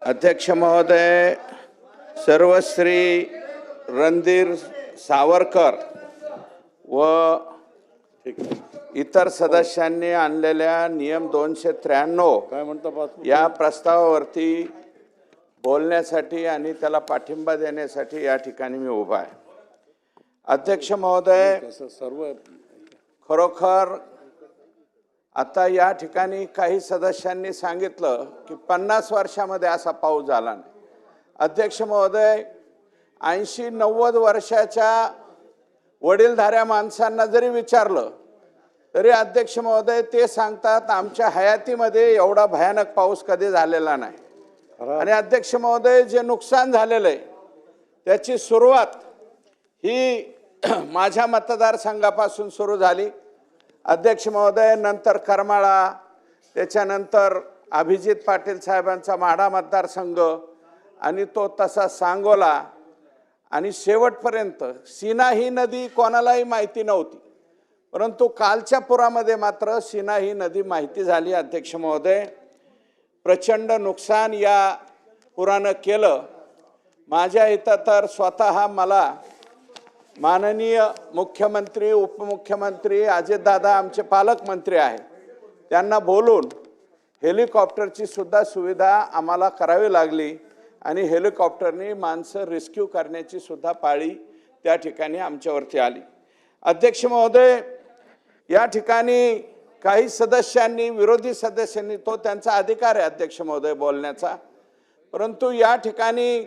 अध्यक्ष महोदय, सर्वश्री रणधीर सावरकर व इतर सदस्यांनी आणलेल्या नियम 293 या प्रस्तावावरती बोलण्यासाठी आणि त्याला पाठिंबा देण्यासाठी या ठिकाणी मी उभा आहे। अध्यक्ष महोदय, खरोखर आता या ठिकाणी काही सदस्यांनी सांगितलं की 50 वर्षामध्ये असा पाऊस झाला नाही। अध्यक्ष महोदय, 80-90 वर्षाच्या वडीलधाऱ्या माणसांना जरी विचारलं तरी अध्यक्ष महोदय ते सांगतात आमच्या हयातीमध्ये एवढा भयानक पाऊस कधी झालेला नाही। आणि अध्यक्ष महोदय, जे नुकसान झालेलं आहे त्याची सुरुवात ही माझ्या मतदारसंघापासून सुरू झाली। अध्यक्ष महोदय, नंतर करमाळा, त्याच्यानंतर अभिजित पाटील साहेबांचा माढा मतदारसंघ आणि तो तसा सांगोला आणि शेवटपर्यंत सीना ही नदी कोणालाही माहिती नव्हती, परंतु कालच्या पुरामध्ये मात्र सीना ही नदी माहिती झाली। अध्यक्ष महोदय, प्रचंड नुकसान या पुरानं केलं। माझ्या इथं तर स्वतः मला माननीय मुख्यमंत्री, उपमुख्यमंत्री, अजितदादा आमचे पालकमंत्री आहेत, त्यांना बोलून हेलिकॉप्टरची सुद्धा सुविधा आम्हाला करावी लागली आणि हेलिकॉप्टरने माणसं रेस्क्यू करण्याची सुद्धा पाळी त्या ठिकाणी आमच्यावरती आली। अध्यक्ष महोदय, या ठिकाणी काही सदस्यांनी, विरोधी सदस्यांनी, तो त्यांचा अधिकार आहे अध्यक्ष महोदय बोलण्याचा, परंतु या ठिकाणी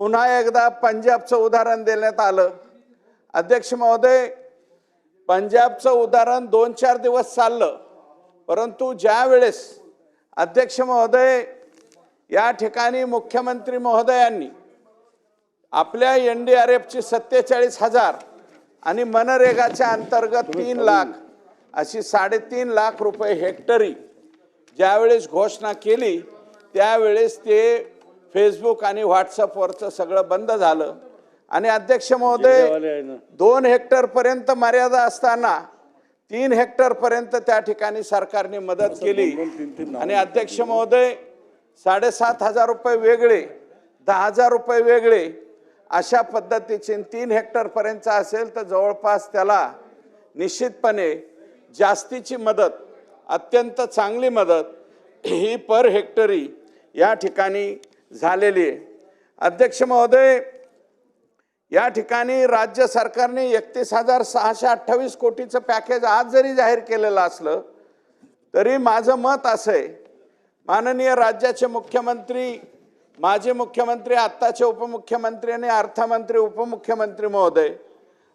पुन्हा एकदा पंजाबचं उदाहरण देण्यात आलं। अध्यक्ष महोदय, पंजाबचं उदाहरण 2-4 दिवस चाललं, परंतु ज्या वेळेस अध्यक्ष महोदय या ठिकाणी मुख्यमंत्री महोदयांनी आपल्या NDRFची 47,000 आणि मनरेगाच्या अंतर्गत 3 लाख अशी 3.5 लाख रुपये हेक्टरी ज्यावेळेस घोषणा केली त्यावेळेस ते फेसबुक आणि व्हॉट्सअपवरचं सगळं बंद झालं। आणि अध्यक्ष महोदय, 2 हेक्टर पर्यंत मर्यादा असताना 3 हेक्टर पर्यंत त्या ठिकाणी सरकारने मदत केली। आणि अध्यक्ष महोदय, 7,500 रुपये वेगळे, 10,000 रुपये वेगळे अशा पद्धतीचे 3 हेक्टर पर्यंत असेल तर जवळपास त्याला निश्चितपणे जास्तीची मदत, अत्यंत चांगली मदत ही पर हेक्टरी या ठिकाणी झालेली आहे। अध्यक्ष महोदय, या ठिकाणी राज्य सरकारने 31,628 कोटीचं पॅकेज आज जरी जाहीर केलेलं असलं तरी माझं मत असं आहे, माननीय राज्याचे मुख्यमंत्री, माजी मुख्यमंत्री, आत्ताचे उपमुख्यमंत्री आणि अर्थमंत्री, उपमुख्यमंत्री महोदय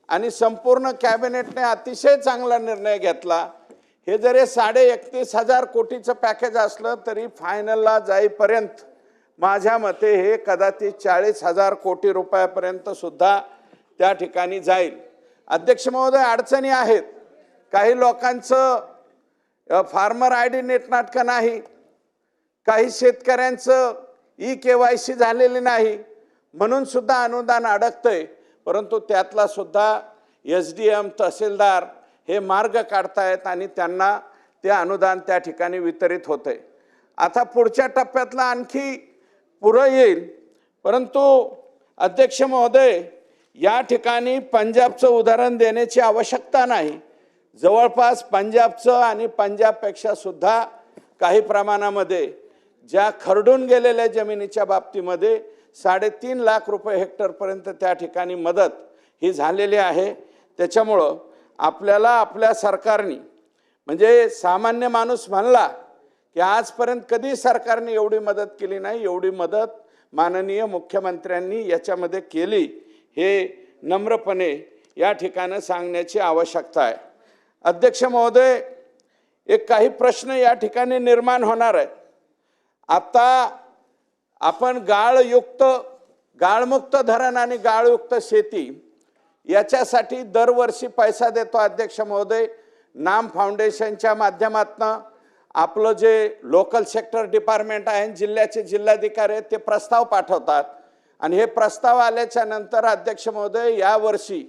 आणि संपूर्ण कॅबिनेटने अतिशय चांगला निर्णय घेतला। हे जरी 31,500 कोटीचं पॅकेज असलं तरी फायनलला जाईपर्यंत माझ्या मते हे कदाचित 40,000 कोटी रुपयापर्यंत सुद्धा त्या ठिकाणी जाईल। अध्यक्ष महोदय, अडचणी आहेत, काही लोकांचं फार्मर ID नीटनाटकं नाही, काही शेतकऱ्यांचं EKYC झालेली नाही म्हणून सुद्धा अनुदान अडकतंय, परंतु त्यातला सुद्धा SDM, तहसीलदार हे मार्ग काढतायत आणि त्यांना ते अनुदान त्या ठिकाणी वितरित होते। आता पुढच्या टप्प्यातला आणखी पुढे येईल, परंतु अध्यक्ष महोदय, या ठिकाणी पंजाबचं उदाहरण देण्याची आवश्यकता नाही। जवळपास पंजाबचं आणि पंजाबपेक्षा सुद्धा काही प्रमाणामध्ये ज्या खरडून गेलेल्या जमिनीच्या बाबतीमध्ये 3.5 लाख रुपये हेक्टरपर्यंत त्या ठिकाणी मदत ही झालेली आहे। त्याच्यामुळं आपल्याला आपल्या सरकारने, म्हणजे सामान्य माणूस म्हणला की आजपर्यंत कधी सरकारने एवढी मदत केली नाही, एवढी मदत माननीय मुख्यमंत्र्यांनी याच्यामध्ये केली, हे नम्रपणे या ठिकाणी सांगण्याची आवश्यकता आहे। अध्यक्ष महोदय, एक काही प्रश्न या ठिकाणी निर्माण होणार आहेत। आता आपण गाळमुक्त धरण आणि गाळयुक्त शेती याच्यासाठी दरवर्षी पैसा देतो। अध्यक्ष महोदय, नाम फाउंडेशनच्या माध्यमातून आपलं जे लोकल सेक्टर डिपार्टमेंट आहे, जिल्ह्याचे जिल्हाधिकारी आहेत, ते प्रस्ताव पाठवतात आणि हे प्रस्ताव आल्याच्या नंतर अध्यक्ष महोदय, या वर्षी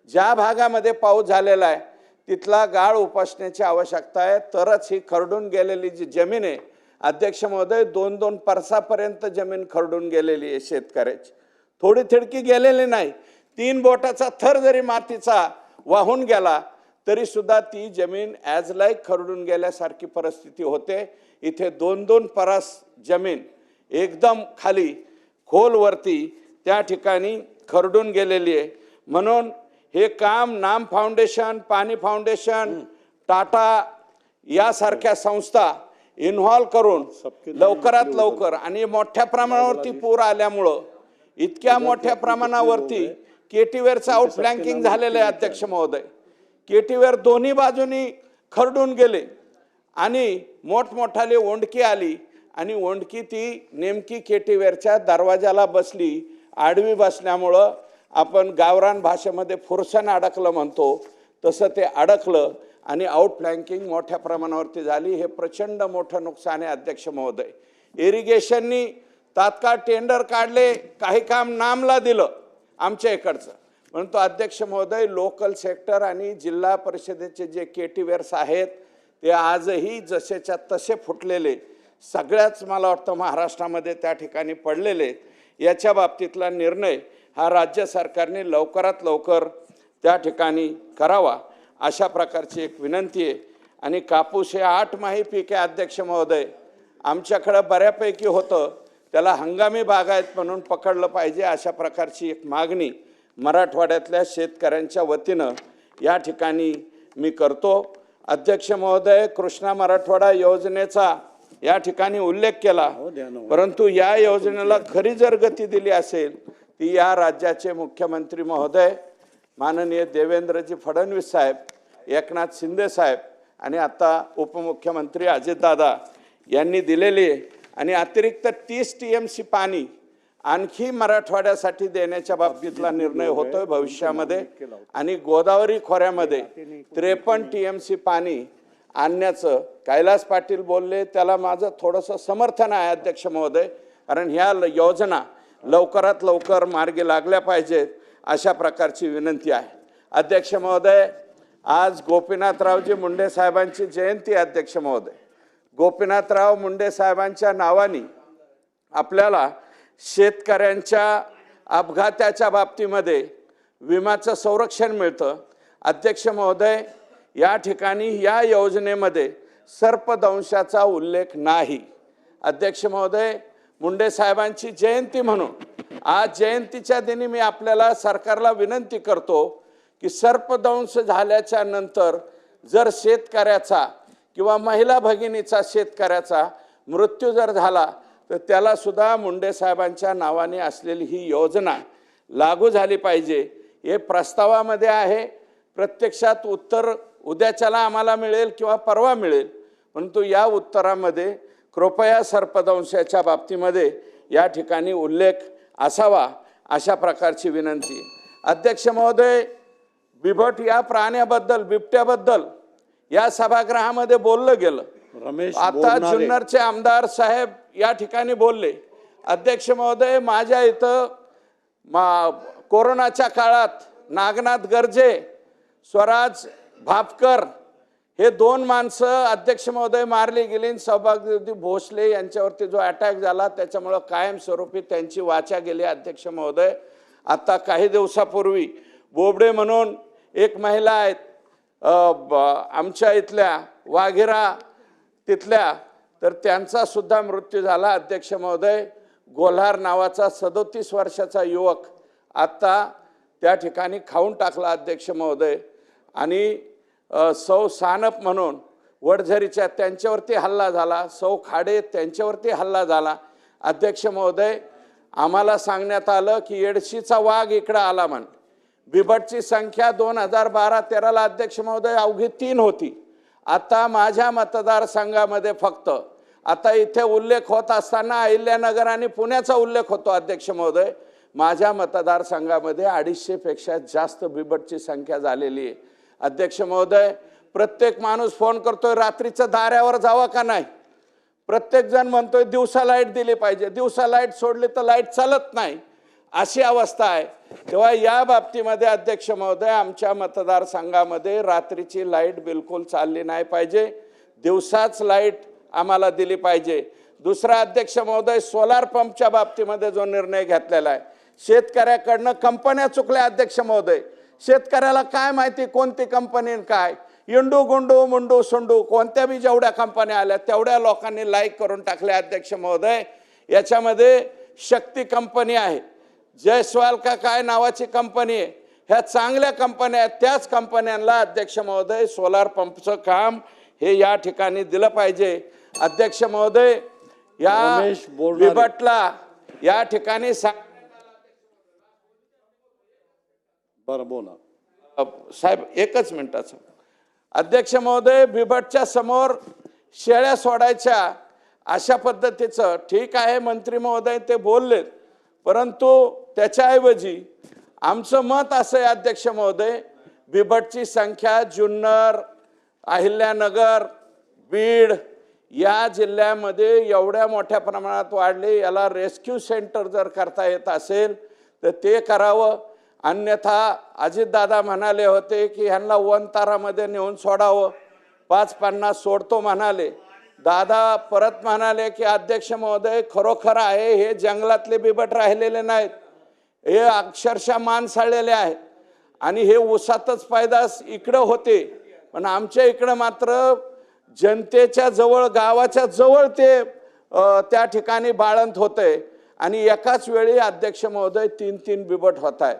ज्या भागामध्ये पाऊस झालेला आहे तिथला गाळ उपसण्याची आवश्यकता आहे, तरच ही खरडून गेलेली जी जमीन आहे अध्यक्ष महोदय 2-2 परसापर्यंत जमीन खरडून गेलेली आहे शेतकऱ्याची, थोडी थिडकी गेलेली नाही. 3 बोटाचा थर जरी मातीचा वाहून गेला तरी सुद्धा ती जमीन ॲज लाईक खरडून गेल्यासारखी परिस्थिती होते. इथे 2-2 परस जमीन एकदम खाली खोलवरती त्या ठिकाणी खरडून गेलेली आहे. म्हणून हे काम नाम फाउंडेशन, पाणी फाउंडेशन, टाटा यासारख्या संस्था इन्व्हॉल्व करून लवकरात लवकर, आणि मोठ्या प्रमाणावरती पूर आल्यामुळं इतक्या मोठ्या प्रमाणावरती केटीवेरचं आउट फ्लँकिंग झालेलं आहे अध्यक्ष महोदय. केटीवेर दोन्ही बाजूनी खरडून गेले आणि मोठमोठाली ओंडकी आली आणि ओंडकी ती नेमकी केटीवेरच्या दरवाजाला बसली. आडवी बसल्यामुळं आपण गावरान भाषेमध्ये फुरसन अडकलं म्हणतो, तसं ते अडकलं आणि आउट फ्लँकिंग मोठ्या प्रमाणावरती झाली. हे प्रचंड मोठं नुकसान आहे अध्यक्ष महोदय. इरिगेशननी तात्काळ टेंडर काढले, काही काम नामला दिलं आमच्या इकडचं, परंतु अध्यक्ष महोदय लोकल सेक्टर आणि जिल्हा परिषदेचे जे केटीवेर्स आहेत ते आजही जसेच्या तसे फुटलेले, सगळ्याच मला वाटतं महाराष्ट्रामध्ये त्या ठिकाणी पडलेले. याच्या बाबतीतला निर्णय हा राज्य सरकारने लवकरात लवकर त्या ठिकाणी करावा, अशा प्रकारची एक विनंती आहे. आणि कापूस हे 8 माही पीक आहे अध्यक्ष महोदय. आमच्याकडं बऱ्यापैकी होतं, त्याला हंगामी बागायत म्हणून पकडलं पाहिजे, अशा प्रकारची एक मागणी मराठवाड्यातल्या शेतकऱ्यांच्या वतीनं या ठिकाणी मी करतो. अध्यक्ष महोदय, कृष्णा मराठवाडा योजनेचा या ठिकाणी उल्लेख केला, परंतु या योजनेला खरी जर गती दिली असेल ती या राज्याचे मुख्यमंत्री महोदय माननीय देवेंद्रजी फडणवीस साहेब, एकनाथ शिंदे साहेब आणि आता उपमुख्यमंत्री अजितदादा यांनी दिलेली आहे. आणि अतिरिक्त 30 TMC पाणी आणखी मराठवाड्यासाठी देण्याच्या बाबतीतला निर्णय होतोय भविष्यामध्ये. आणि गोदावरी खोऱ्यामध्ये 53 TMC पाणी आणण्याचं कैलास पाटील बोलले, त्याला माझं थोडंसं समर्थन आहे अध्यक्ष महोदय, कारण ह्या योजना लवकरात लवकर मार्गी लागल्या पाहिजेत, अशा प्रकारची विनंती आहे. अध्यक्ष महोदय, आज गोपीनाथरावजी मुंडे साहेबांची जयंती. अध्यक्ष महोदय, गोपीनाथराव मुंडे साहेबांच्या नावाने आपल्याला शेतकऱ्यांच्या अपघाताच्या बाबतीमध्ये विम्याचं संरक्षण मिळतं. अध्यक्ष महोदय, या ठिकाणी या योजनेमध्ये सर्पदंशाचा उल्लेख नाही. अध्यक्ष महोदय, मुंडे साहेबांची जयंती म्हणून आज जयंतीच्या दिनी मी आपल्याला सरकारला विनंती करतो की सर्पदंश झाल्याच्या नंतर जर शेतकऱ्याचा किंवा महिला भगिनीचा शेतकऱ्याचा मृत्यू जर झाला तर त्याला सुद्धा मुंडे साहेबांच्या नावाने असलेली ही योजना लागू झाली पाहिजे. हे प्रस्तावामध्ये आहे. प्रत्यक्षात उत्तर उद्याच्याला आम्हाला मिळेल किंवा परवा मिळेल, परंतु या उत्तरामध्ये कृपया सर्पदंशाच्या बाबतीमध्ये या ठिकाणी उल्लेख असावा, अशा प्रकारची विनंती. अध्यक्ष महोदय, बिबट या प्राण्याबद्दल, बिबट्याबद्दल या सभागृहामध्ये बोललं गेलं. आता जुन्नरचे आमदार साहेब या ठिकाणी बोलले. अध्यक्ष महोदय, माझ्या इथं कोरोनाच्या काळात नागनाथ गर्जे, स्वराज भापकर हे 2 माणसं अध्यक्ष महोदय मारली गेली. सौभाग्यवती भोसले यांच्यावरती जो अटॅक झाला त्याच्यामुळं कायमस्वरूपी त्यांची वाचा गेली. अध्यक्ष महोदय, आता काही दिवसापूर्वी बोबडे म्हणून एक महिला आहेत आमच्या इथल्या वाघेरा तिथल्या, तर त्यांचा सुद्धा मृत्यू झाला. अध्यक्ष महोदय, गोल्हार नावाचा 37 वर्षाचा युवक आता त्या ठिकाणी खाऊन टाकला. अध्यक्ष महोदय, आणि सौ सानप म्हणून वडझरीच्या त्यांच्यावरती हल्ला झाला. सौ खाडे त्यांच्यावरती हल्ला झाला. अध्यक्ष महोदय, आम्हाला सांगण्यात आलं की येडशीचा वाघ इकडं आला म्हण. बिबटची संख्या 2012-13ला अध्यक्ष महोदय अवघी 3 होती. आता माझ्या मतदारसंघामध्ये फक्त आता इथे उल्लेख होत असताना अहिल्यानगर आणि पुण्याचा उल्लेख होतो. अध्यक्ष महोदय, माझ्या मतदारसंघामध्ये 250 पेक्षा जास्त बिबटची संख्या झालेली आहे. अध्यक्ष महोदय, प्रत्येक माणूस फोन करतोय रात्रीचं दारावर जावं का नाही. प्रत्येक जण म्हणतोय दिवसा लाईट दिली पाहिजे. दिवसा लाईट सोडली तर लाईट चालत नाही, अशी अवस्था आहे. तेव्हा या बाबतीमध्ये अध्यक्ष महोदय, आमच्या मतदारसंघामध्ये रात्रीची लाईट बिलकुल चालली नाही पाहिजे. दिवसाच लाईट आम्हाला दिली पाहिजे। दुसरा अध्यक्ष महोदय, सोलार पंपच्या बाबतीमध्ये जो निर्णय घेतलेला आहे, शेतकऱ्याकडनं कंपन्या चुकल्या अध्यक्ष महोदय। शेतकऱ्याला काय माहिती कोणती कंपनी काय, इंडू गुंडू मुंडू सुंडू कोणत्या बी जेवढ्या कंपन्या आल्या तेवढ्या लोकांनी लाईक करून टाकले अध्यक्ष महोदय। याच्यामध्ये शक्ती कंपनी आहे, जयस्वाल का काय नावाची कंपनी आहे, ह्या चांगल्या कंपन्या आहेत। त्याच कंपन्यांना अध्यक्ष महोदय सोलार पंपचं काम हे या ठिकाणी दिलं पाहिजे। अध्यक्ष महोदय, या बिबटला या ठिकाणी साहेब एकच मिनिटाचं, अध्यक्ष महोदय, बिबटच्या समोर शेळ्या सोडायच्या अशा पद्धतीचं ठीक आहे, मंत्री महोदय ते बोलले, परंतु त्याच्याऐवजी आमचं मत असं आहे अध्यक्ष महोदय, बिबटची संख्या जुन्नर, अहिल्यानगर, बीड या जिल्ह्यामध्ये एवढ्या मोठ्या प्रमाणात वाढली, याला रेस्क्यू सेंटर जर करता येत असेल तर ते करावं। अन्यथा अजितदादा म्हणाले होते की ह्यांना वनतारामध्ये नेऊन सोडावं, 550 सोडतो म्हणाले। दादा परत म्हणाले की अध्यक्ष महोदय खरोखर आहे, हे जंगलातले बिबट राहिलेले नाहीत, हे अक्षरशः माणसाळलेले आहेत आणि हे उसातच पैदास इकडं होते, पण आमच्या इकडं मात्र जनतेच्या जवळ, गावाच्या जवळ ते त्या ठिकाणी बाळंत होते आणि एकाच वेळी अध्यक्ष महोदय 3-3 बिबट होत आहेत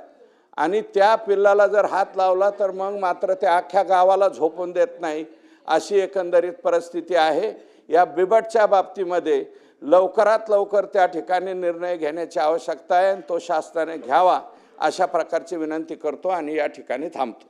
आणि त्या पिल्लाला जर हात लावला तर मग मात्र त्या अख्ख्या गावाला झोपून देत नाही, अशी एकंदरीत परिस्थिती आहे। या बिबटच्या बाबतीमध्ये लवकरात लवकर त्या ठिकाणी निर्णय घेण्याची आवश्यकता आहे आणि तो शासनाने घ्यावा अशा प्रकारची विनंती करतो आणि या ठिकाणी थांबतो।